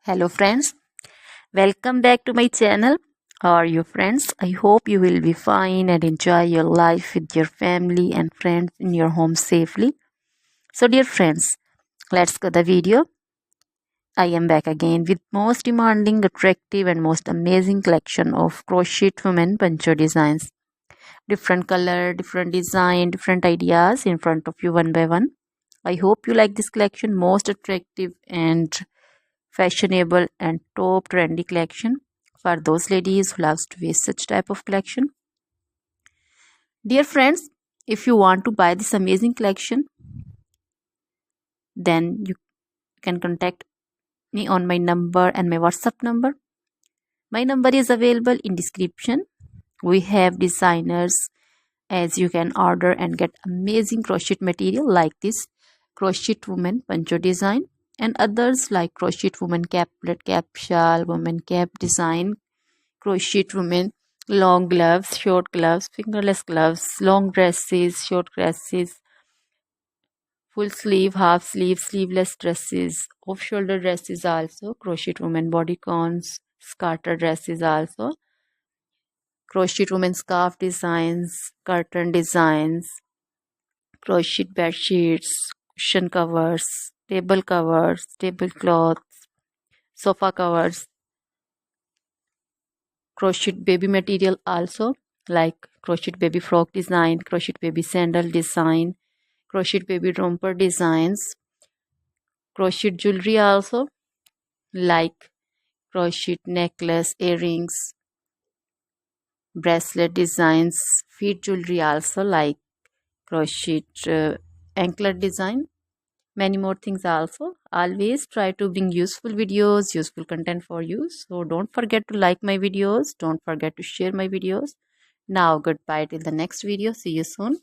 Hello friends, welcome back to my channel. How are you friends? I hope you will be fine and enjoy your life with your family and friends in your home safely. So dear friends, let's go the video. I am back again with most demanding, attractive and most amazing collection of crochet women poncho designs. Different color, different design, different ideas in front of you one by one. I hope you like this collection, most attractive and fashionable and top trendy collection for those ladies who loves to wear such type of collection. Dear friends, if you want to buy this amazing collection, then you can contact me on my number and my WhatsApp number. My number is available in description. We have designers as you can order and get amazing crochet material like this crochet woman poncho design and others like crochet woman caplet, cap shawl, woman cap design, crochet women long gloves, short gloves, fingerless gloves, long dresses, short dresses, full sleeve, half sleeve, sleeveless dresses, off shoulder dresses, also crochet women bodycons, scarter dresses, also crochet women scarf designs, curtain designs, crochet bed sheets, cushion covers, tablecloths, sofa covers, crochet baby material also like crochet baby frock design, crochet baby sandal design, crochet baby romper designs, crochet jewelry also like crochet necklace, earrings, bracelet designs, feet jewelry also like crochet anklet design, many more things also. Always try to bring useful videos, useful content for you, so don't forget to like my videos, don't forget to share my videos. Now goodbye till the next video, see you soon.